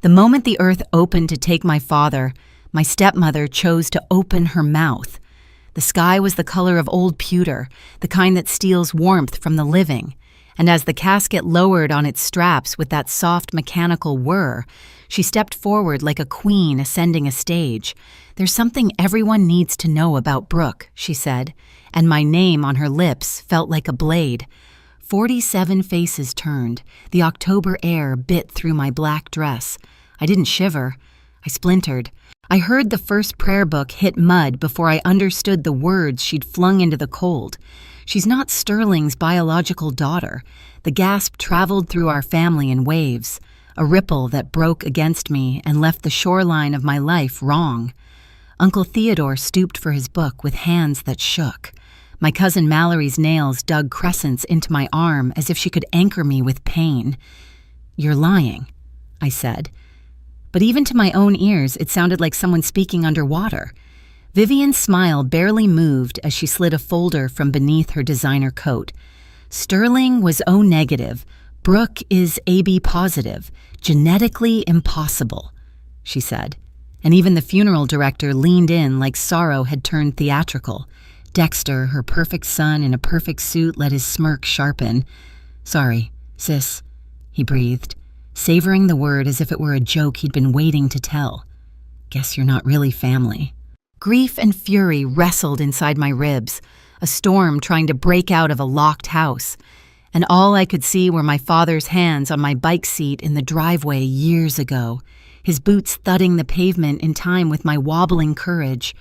The moment the earth opened to take my father, my stepmother chose to open her mouth. The sky was the color of old pewter, the kind that steals warmth from the living. And as the casket lowered on its straps with that soft mechanical whir, she stepped forward like a queen ascending a stage. "There's something everyone needs to know about Brooke," she said, and my name on her lips felt like a blade. 47 faces turned. The October air bit through my black dress. I didn't shiver. I splintered. I heard the first prayer book hit mud before I understood the words she'd flung into the cold. "She's not Sterling's biological daughter." The gasp traveled through our family in waves, a ripple that broke against me and left the shoreline of my life wrong. Uncle Theodore stooped for his book with hands that shook. My cousin Mallory's nails dug crescents into my arm as if she could anchor me with pain. "You're lying," I said. But even to my own ears, it sounded like someone speaking underwater. Vivian's smile barely moved as she slid a folder from beneath her designer coat. "Sterling was O negative. Brooke is AB positive. Genetically impossible," she said. And even the funeral director leaned in like sorrow had turned theatrical. Dexter, her perfect son in a perfect suit, let his smirk sharpen. "Sorry, sis," he breathed, savoring the word as if it were a joke he'd been waiting to tell. "Guess you're not really family." Grief and fury wrestled inside my ribs, a storm trying to break out of a locked house. And all I could see were my father's hands on my bike seat in the driveway years ago, his boots thudding the pavement in time with my wobbling courage.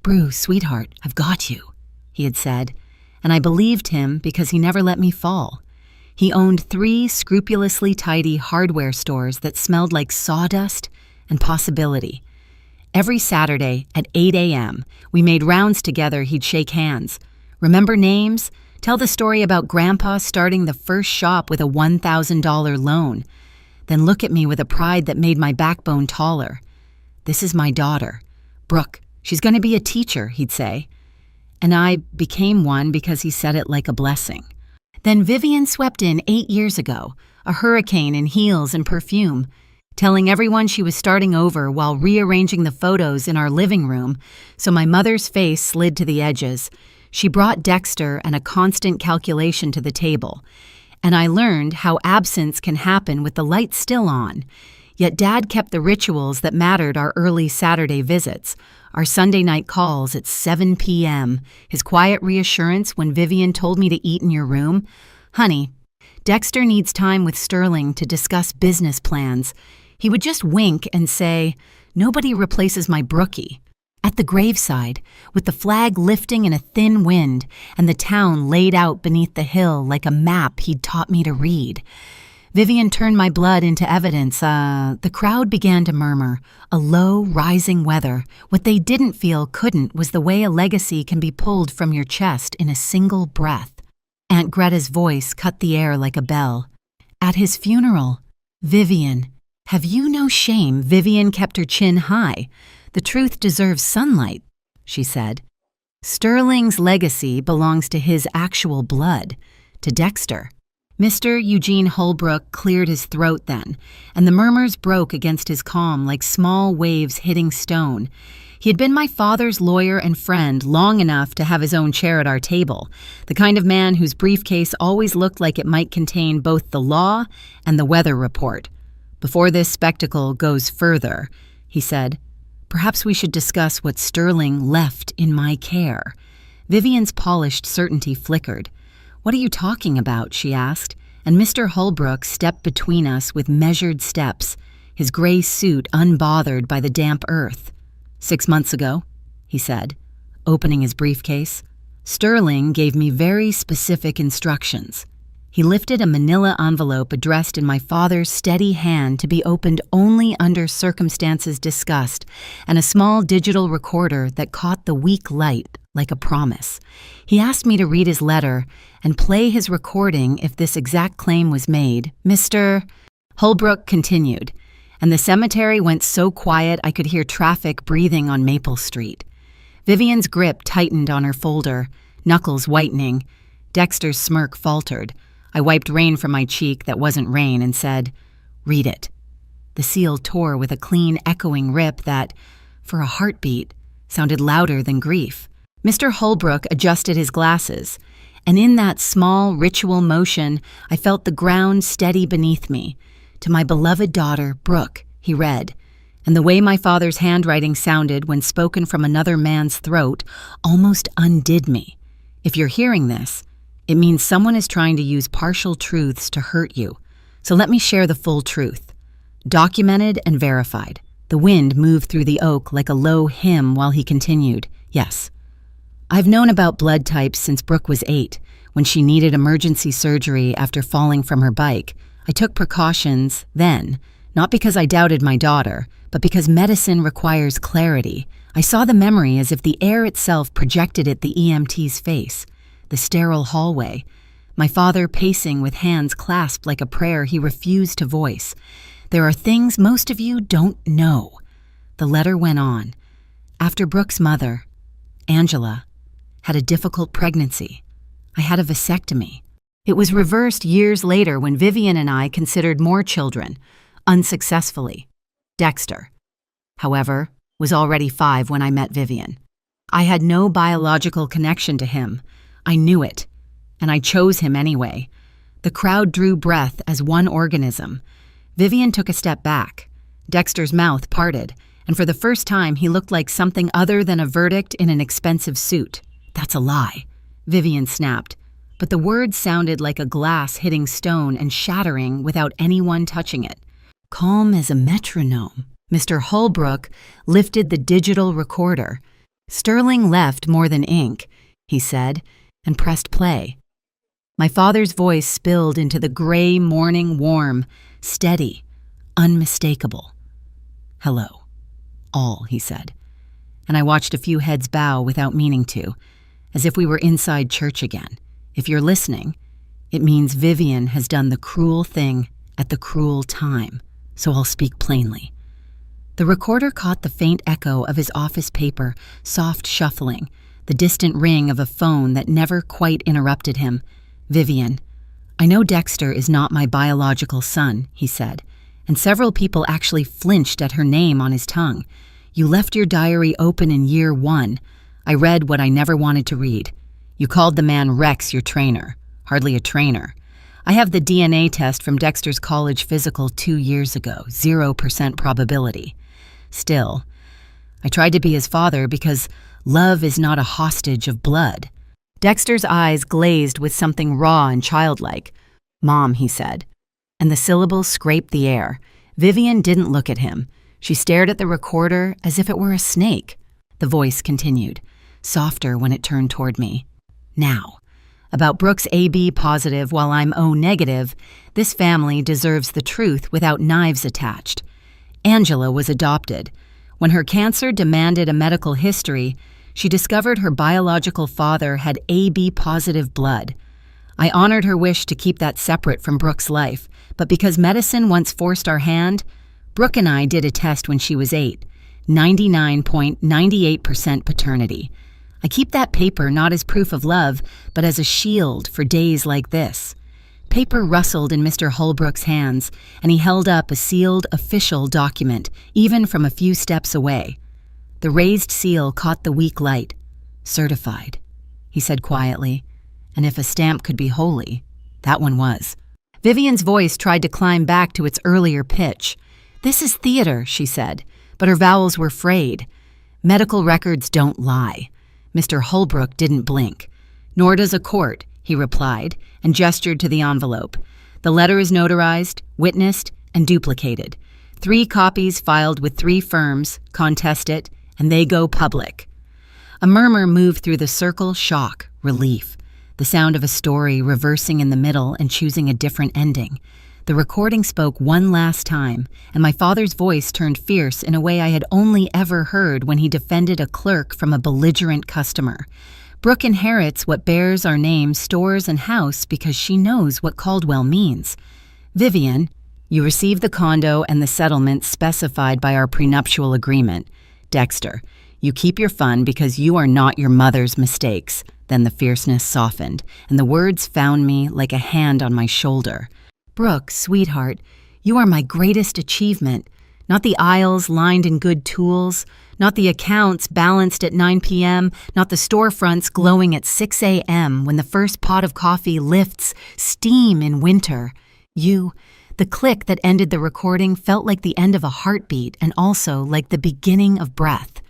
"Bruce, sweetheart, I've got you," he had said, and I believed him because he never let me fall. He owned 3 scrupulously tidy hardware stores that smelled like sawdust and possibility. Every Saturday at 8 a.m., we made rounds together. He'd shake hands. Remember names? Tell the story about Grandpa starting the first shop with a $1,000 loan. Then look at me with a pride that made my backbone taller. "This is my daughter, Brooke. She's going to be a teacher," he'd say. And I became one because he said it like a blessing. Then Vivian swept in 8 years ago, a hurricane in heels and perfume, telling everyone she was starting over while rearranging the photos in our living room so my mother's face slid to the edges. She brought Dexter and a constant calculation to the table, and I learned how absence can happen with the lights still on. Yet Dad kept the rituals that mattered: our early Saturday visits, our Sunday night calls at 7 p.m., his quiet reassurance when Vivian told me to eat in your room. "Honey, Dexter needs time with Sterling to discuss business plans." He would just wink and say, "Nobody replaces my Brookie." At the graveside, with the flag lifting in a thin wind and the town laid out beneath the hill like a map he'd taught me to read, Vivian turned my blood into evidence. The crowd began to murmur, a low, rising weather. What they didn't feel couldn't was the way a legacy can be pulled from your chest in a single breath. Aunt Greta's voice cut the air like a bell. "At his funeral, Vivian. Have you no shame?" Vivian kept her chin high. "The truth deserves sunlight," she said. "Sterling's legacy belongs to his actual blood, to Dexter." Mr. Eugene Holbrook cleared his throat then, and the murmurs broke against his calm like small waves hitting stone. He had been my father's lawyer and friend long enough to have his own chair at our table, the kind of man whose briefcase always looked like it might contain both the law and the weather report. "Before this spectacle goes further," he said, "perhaps we should discuss what Sterling left in my care." Vivian's polished certainty flickered. "What are you talking about?" she asked, and Mr. Holbrook stepped between us with measured steps, his gray suit unbothered by the damp earth. "6 months ago," he said, opening his briefcase, "Sterling gave me very specific instructions." He lifted a manila envelope addressed in my father's steady hand to be opened only under circumstances discussed, and a small digital recorder that caught the weak light like a promise. He asked me to read his letter and play his recording if this exact claim was made. Mr. Holbrook continued, and the cemetery went so quiet I could hear traffic breathing on Maple Street. Vivian's grip tightened on her folder, knuckles whitening. Dexter's smirk faltered. I wiped rain from my cheek that wasn't rain and said, "Read it." The seal tore with a clean, echoing rip that, for a heartbeat, sounded louder than grief. Mr. Holbrook adjusted his glasses, and in that small, ritual motion, I felt the ground steady beneath me. "To my beloved daughter, Brooke," he read, and the way my father's handwriting sounded when spoken from another man's throat almost undid me. If you're hearing this, it means someone is trying to use partial truths to hurt you. So let me share the full truth. Documented and verified. The wind moved through the oak like a low hymn while he continued. "Yes. I've known about blood types since Brooke was 8, when she needed emergency surgery after falling from her bike. I took precautions then, not because I doubted my daughter, but because medicine requires clarity. I saw the memory as if the air itself projected it the EMT's face, the sterile hallway, my father pacing with hands clasped like a prayer he refused to voice. There are things most of you don't know." The letter went on. "After Brooke's mother, Angela, had a difficult pregnancy, I had a vasectomy. It was reversed years later when Vivian and I considered more children, unsuccessfully. Dexter, however, was already 5 when I met Vivian. I had no biological connection to him. I knew it, and I chose him anyway. The crowd drew breath as one organism. Vivian took a step back. Dexter's mouth parted, and for the first time he looked like something other than a verdict in an expensive suit. "That's a lie," Vivian snapped, but the words sounded like a glass hitting stone and shattering without anyone touching it. Calm as a metronome, Mr. Holbrook lifted the digital recorder. "Sterling left more than ink," he said, and pressed play. My father's voice spilled into the gray morning warm, steady, unmistakable. "Hello, all," he said, and I watched a few heads bow without meaning to, as if we were inside church again. If you're listening, it means Vivian has done the cruel thing at the cruel time, so I'll speak plainly. The recorder caught the faint echo of his office paper, soft shuffling, the distant ring of a phone that never quite interrupted him. "Vivian, I know Dexter is not my biological son," he said, and several people actually flinched at her name on his tongue. "You left your diary open in year 1. I read what I never wanted to read. You called the man Rex your trainer. Hardly a trainer. I have the DNA test from Dexter's college physical 2 years ago, 0% probability. Still, I tried to be his father because love is not a hostage of blood." Dexter's eyes glazed with something raw and childlike. "Mom," he said, and the syllables scraped the air. Vivian didn't look at him. She stared at the recorder as if it were a snake. The voice continued, softer when it turned toward me. "Now, about Brooke's AB positive while I'm O negative, this family deserves the truth without knives attached. Angela was adopted. When her cancer demanded a medical history, she discovered her biological father had AB positive blood. I honored her wish to keep that separate from Brooke's life, but because medicine once forced our hand, Brooke and I did a test when she was 8, 99.98% paternity. I keep that paper not as proof of love, but as a shield for days like this." Paper rustled in Mr. Holbrook's hands, and he held up a sealed official document, even from a few steps away. The raised seal caught the weak light. "Certified," he said quietly, and if a stamp could be holy, that one was. Vivian's voice tried to climb back to its earlier pitch. "This is theater," she said, but her vowels were frayed. "Medical records don't lie." Mr. Holbrook didn't blink. "Nor does a court," he replied, and gestured to the envelope. "The letter is notarized, witnessed, and duplicated. 3 copies filed with 3 firms contest it, and they go public." A murmur moved through the circle, shock, relief, the sound of a story reversing in the middle and choosing a different ending. The recording spoke one last time, and my father's voice turned fierce in a way I had only ever heard when he defended a clerk from a belligerent customer. "Brooke inherits what bears our name, stores, and house because she knows what Caldwell means. Vivian, you receive the condo and the settlement specified by our prenuptial agreement. Dexter, you keep your fun because you are not your mother's mistakes." Then the fierceness softened, and the words found me like a hand on my shoulder. "Brooke, sweetheart, You are my greatest achievement, not the aisles lined in good tools, not the accounts balanced at 9 p.m., not the storefronts glowing at 6 a.m. when the first pot of coffee lifts steam in winter. You, the click that ended the recording, felt like the end of a heartbeat and also like the beginning of breath.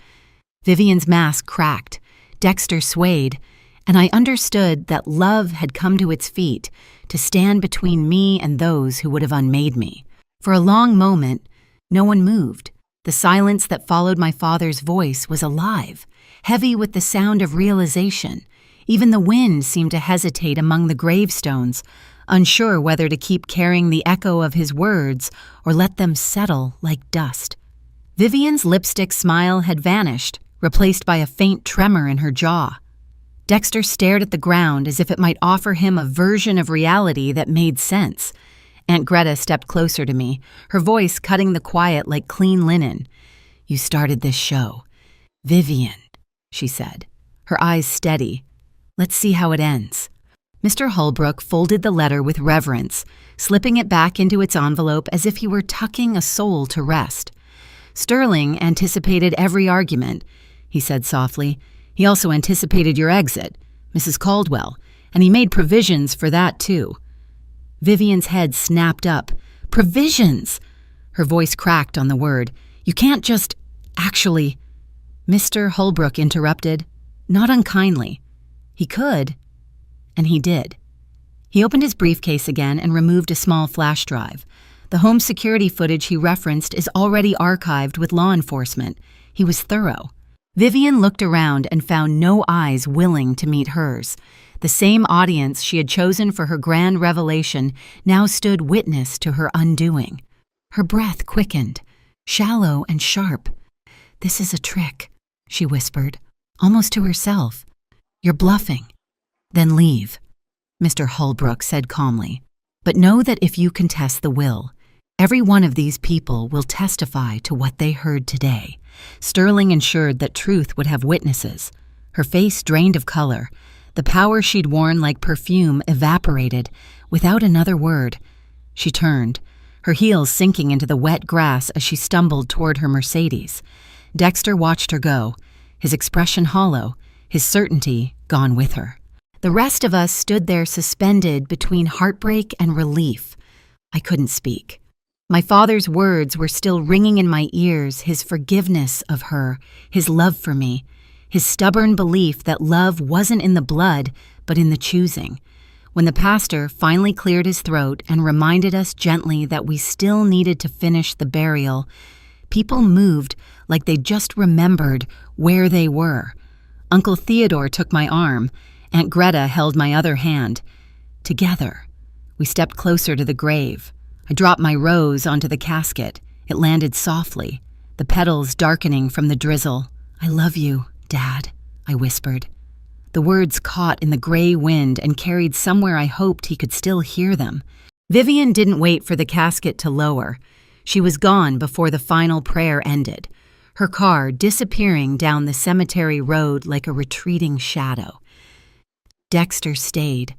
Vivian's mask cracked, Dexter swayed, and I understood that love had come to its feet to stand between me and those who would have unmade me. For a long moment, no one moved. The silence that followed my father's voice was alive, heavy with the sound of realization. Even the wind seemed to hesitate among the gravestones, unsure whether to keep carrying the echo of his words or let them settle like dust. Vivian's lipstick smile had vanished, replaced by a faint tremor in her jaw. Dexter stared at the ground as if it might offer him a version of reality that made sense. Aunt Greta stepped closer to me, her voice cutting the quiet like clean linen. "You started this show. Vivian," she said, her eyes steady. "Let's see how it ends." Mr. Holbrook folded the letter with reverence, slipping it back into its envelope as if he were tucking a soul to rest. "Sterling anticipated every argument," he said softly. "He also anticipated your exit, Mrs. Caldwell, and he made provisions for that too." Vivian's head snapped up. "Provisions!" Her voice cracked on the word. "You can't just... actually..." Mr. Holbrook interrupted, not unkindly. He could, and he did. He opened his briefcase again and removed a small flash drive. The home security footage he referenced is already archived with law enforcement. He was thorough. Vivian looked around and found no eyes willing to meet hers. The same audience she had chosen for her grand revelation now stood witness to her undoing. Her breath quickened, shallow and sharp. "This is a trick," she whispered, almost to herself. "You're bluffing." "Then leave," Mr. Holbrook said calmly. "But know that if you contest the will, every one of these people will testify to what they heard today." Sterling ensured that truth would have witnesses. Her face drained of color. The power she'd worn like perfume evaporated without another word. She turned, her heels sinking into the wet grass as she stumbled toward her Mercedes. Dexter watched her go, his expression hollow, his certainty gone with her. The rest of us stood there suspended between heartbreak and relief. I couldn't speak. My father's words were still ringing in my ears, his forgiveness of her, his love for me, his stubborn belief that love wasn't in the blood, but in the choosing. When the pastor finally cleared his throat and reminded us gently that we still needed to finish the burial, people moved like they just remembered where they were. Uncle Theodore took my arm. Aunt Greta held my other hand. Together, we stepped closer to the grave. I dropped my rose onto the casket. It landed softly, the petals darkening from the drizzle. "I love you, Dad," I whispered. The words caught in the gray wind and carried somewhere I hoped he could still hear them. Vivian didn't wait for the casket to lower. She was gone before the final prayer ended, her car disappearing down the cemetery road like a retreating shadow. Dexter stayed,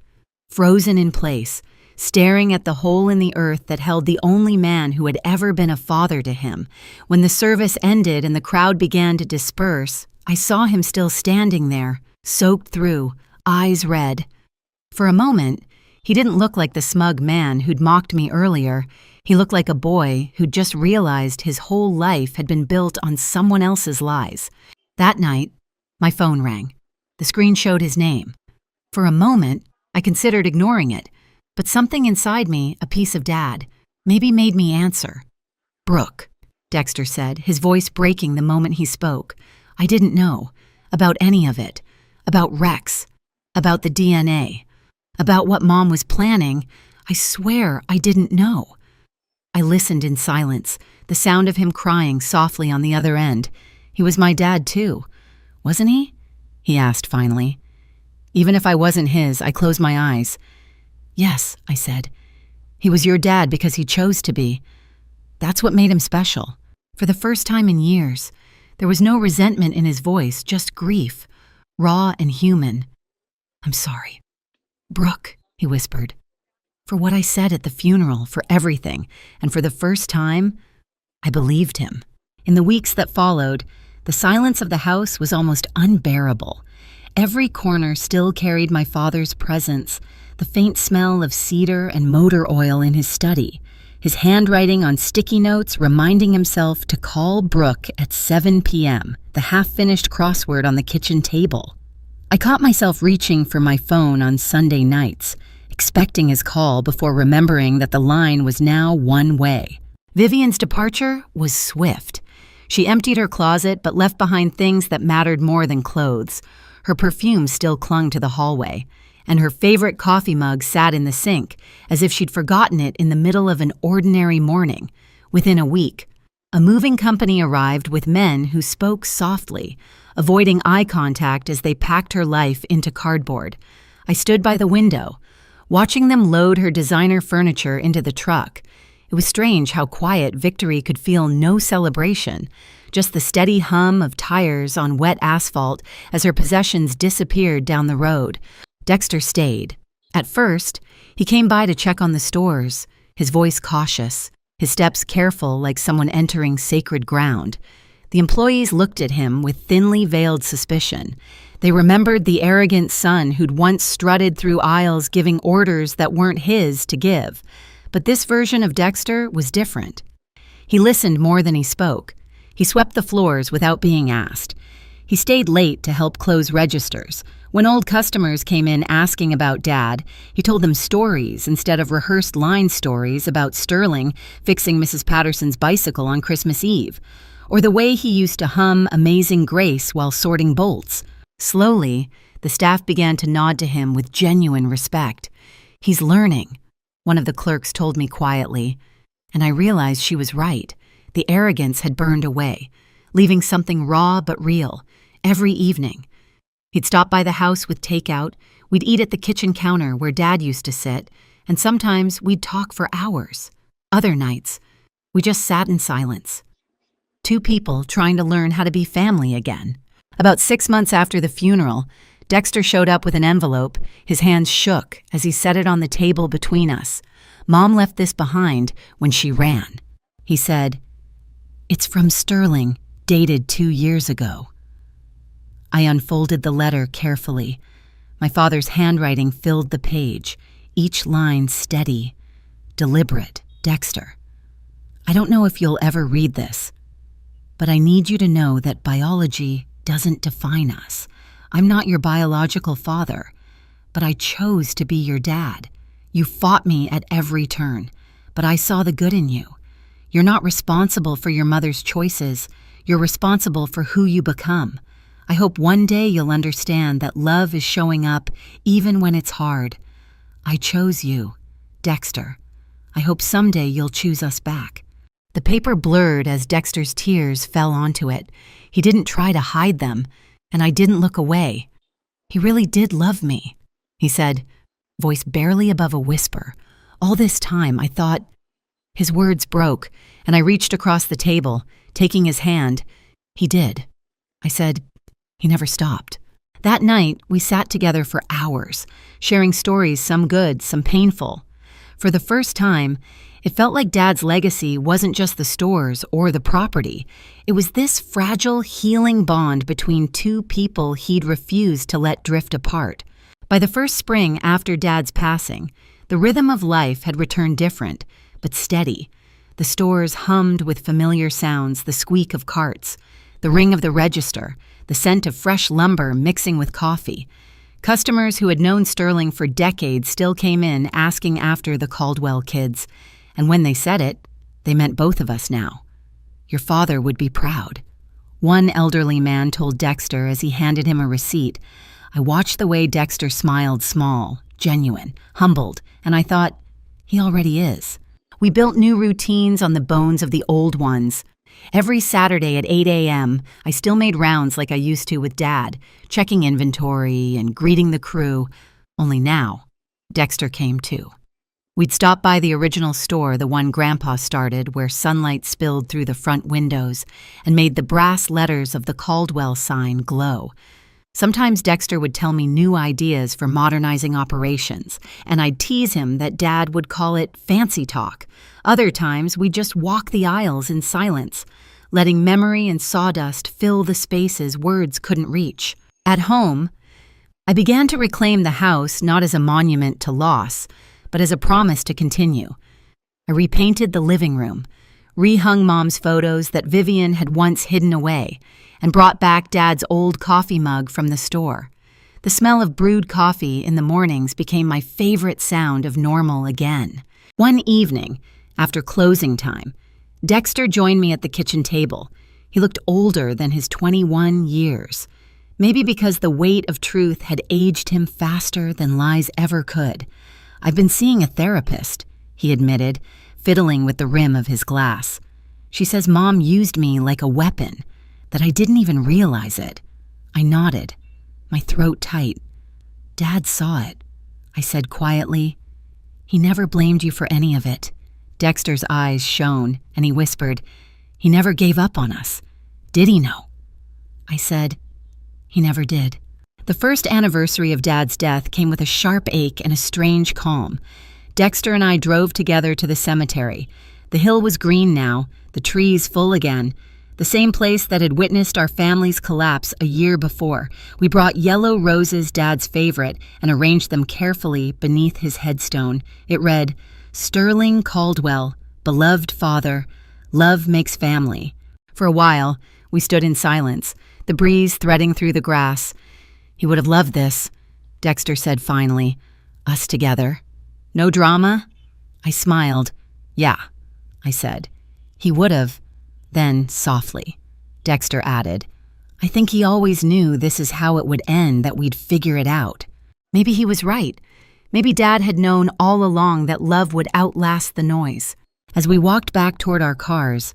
frozen in place, staring at the hole in the earth that held the only man who had ever been a father to him. When the service ended and the crowd began to disperse, I saw him still standing there, soaked through, eyes red. For a moment, he didn't look like the smug man who'd mocked me earlier. He looked like a boy who'd just realized his whole life had been built on someone else's lies. That night, my phone rang. The screen showed his name. For a moment, I considered ignoring it, but something inside me, a piece of Dad, maybe made me answer. "Brooke," Dexter said, his voice breaking the moment he spoke. "I didn't know about any of it, about Rex, about the DNA, about what Mom was planning. I swear I didn't know." I listened in silence, the sound of him crying softly on the other end. He was my dad too, wasn't he? He asked finally. Even if I wasn't his, I closed my eyes. "Yes," I said. "He was your dad because he chose to be. That's what made him special. For the first time in years, there was no resentment in his voice, just grief, raw and human. I'm sorry." "Brooke," he whispered. for what I said at the funeral, for everything, and for the first time, I believed him. In the weeks that followed, the silence of the house was almost unbearable. Every corner still carried my father's presence, the faint smell of cedar and motor oil in his study, his handwriting on sticky notes reminding himself to call Brooke at 7 p.m., the half-finished crossword on the kitchen table. I caught myself reaching for my phone on Sunday nights, expecting his call before remembering that the line was now one way. Vivian's departure was swift. She emptied her closet but left behind things that mattered more than clothes. Her perfume still clung to the hallway, and her favorite coffee mug sat in the sink, as if she'd forgotten it in the middle of an ordinary morning. Within a week, a moving company arrived with men who spoke softly, avoiding eye contact as they packed her life into cardboard. I stood by the window, watching them load her designer furniture into the truck. It was strange how quiet Victory could feel no celebration, just the steady hum of tires on wet asphalt as her possessions disappeared down the road. Dexter stayed. At first, he came by to check on the stores, his voice cautious, his steps careful like someone entering sacred ground. The employees looked at him with thinly veiled suspicion. They remembered the arrogant son who'd once strutted through aisles giving orders that weren't his to give. But this version of Dexter was different. He listened more than he spoke. He swept the floors without being asked. He stayed late to help close registers. When old customers came in asking about Dad, he told them stories instead of rehearsed line stories about Sterling fixing Mrs. Patterson's bicycle on Christmas Eve, or the way he used to hum Amazing Grace while sorting bolts. Slowly, the staff began to nod to him with genuine respect. "He's learning," one of the clerks told me quietly, and I realized she was right. The arrogance had burned away, leaving something raw but real. Every evening, he'd stop by the house with takeout, we'd eat at the kitchen counter where Dad used to sit, and sometimes we'd talk for hours. Other nights, we just sat in silence. Two people trying to learn how to be family again. About 6 months after the funeral, Dexter showed up with an envelope. His hands shook as he set it on the table between us. Mom left this behind when she ran. He said, "It's from Sterling, dated 2 years ago." I unfolded the letter carefully. My father's handwriting filled the page, each line steady, deliberate. "Dexter, I don't know if you'll ever read this, but I need you to know that biology doesn't define us. I'm not your biological father, but I chose to be your dad. You fought me at every turn, but I saw the good in you. You're not responsible for your mother's choices. You're responsible for who you become. I hope one day you'll understand that love is showing up even when it's hard. I chose you, Dexter. I hope someday you'll choose us back." The paper blurred as Dexter's tears fell onto it. He didn't try to hide them, and I didn't look away. "He really did love me," he said, voice barely above a whisper. All this time, I thought. His words broke, and I reached across the table, taking his hand. "He did." I said. He never stopped. That night, we sat together for hours, sharing stories, some good, some painful. For the first time, it felt like Dad's legacy wasn't just the stores or the property. It was this fragile, healing bond between two people he'd refused to let drift apart. By the first spring after Dad's passing, the rhythm of life had returned different, but steady. The stores hummed with familiar sounds, the squeak of carts, the ring of the register, the scent of fresh lumber mixing with coffee. Customers who had known Sterling for decades still came in asking after the Caldwell kids, and when they said it, they meant both of us now. "Your father would be proud." One elderly man told Dexter as he handed him a receipt. I watched the way Dexter smiled, small, genuine, humbled, and I thought, he already is. We built new routines on the bones of the old ones. Every Saturday at 8 a.m., I still made rounds like I used to with Dad, checking inventory and greeting the crew. Only now, Dexter came too. We'd stop by the original store, the one Grandpa started, where sunlight spilled through the front windows and made the brass letters of the Caldwell sign glow. Sometimes Dexter would tell me new ideas for modernizing operations, and I'd tease him that Dad would call it fancy talk. Other times, we'd just walk the aisles in silence, letting memory and sawdust fill the spaces words couldn't reach. At home, I began to reclaim the house not as a monument to loss, but as a promise to continue. I repainted the living room, rehung Mom's photos that Vivian had once hidden away, and brought back Dad's old coffee mug from the store. The smell of brewed coffee in the mornings became my favorite sound of normal again. One evening, after closing time, Dexter joined me at the kitchen table. He looked older than his 21 years. Maybe because the weight of truth had aged him faster than lies ever could. "I've been seeing a therapist," he admitted, fiddling with the rim of his glass. "She says Mom used me like a weapon, that I didn't even realize it." I nodded, my throat tight. "Dad saw it," I said quietly. "He never blamed you for any of it." Dexter's eyes shone, and he whispered, "He never gave up on us. Did he know?" I said, "He never did." The first anniversary of Dad's death came with a sharp ache and a strange calm. Dexter and I drove together to the cemetery. The hill was green now, the trees full again, the same place that had witnessed our family's collapse a year before. We brought yellow roses, Dad's favorite, and arranged them carefully beneath his headstone. It read, "Sterling Caldwell, beloved father, love makes family." For a while, we stood in silence, the breeze threading through the grass. "He would have loved this," Dexter said finally. "Us together. No drama?" I smiled. "Yeah," I said. "He would have." Then, softly, Dexter added, "I think he always knew this is how it would end, that we'd figure it out." Maybe he was right. Maybe Dad had known all along that love would outlast the noise. As we walked back toward our cars,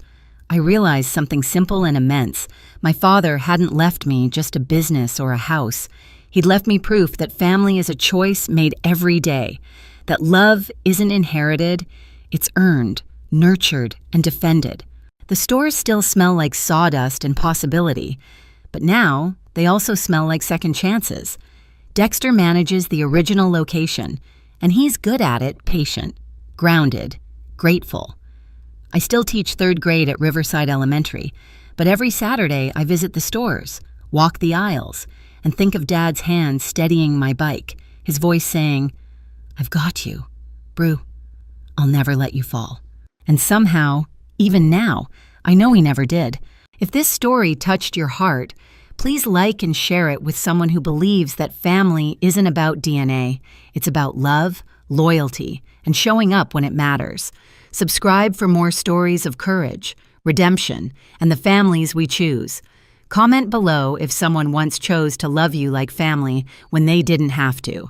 I realized something simple and immense. My father hadn't left me just a business or a house. He'd left me proof that family is a choice made every day, that love isn't inherited, it's earned, nurtured, and defended. The stores still smell like sawdust and possibility, but now they also smell like second chances. Dexter manages the original location, and he's good at it, patient, grounded, grateful. I still teach third grade at Riverside Elementary, but every Saturday I visit the stores, walk the aisles, and think of Dad's hand steadying my bike, his voice saying, "I've got you, Brew. I'll never let you fall." And somehow, even now, I know he never did. If this story touched your heart, please like and share it with someone who believes that family isn't about DNA. It's about love, loyalty, and showing up when it matters. Subscribe for more stories of courage, redemption, and the families we choose. Comment below if someone once chose to love you like family when they didn't have to.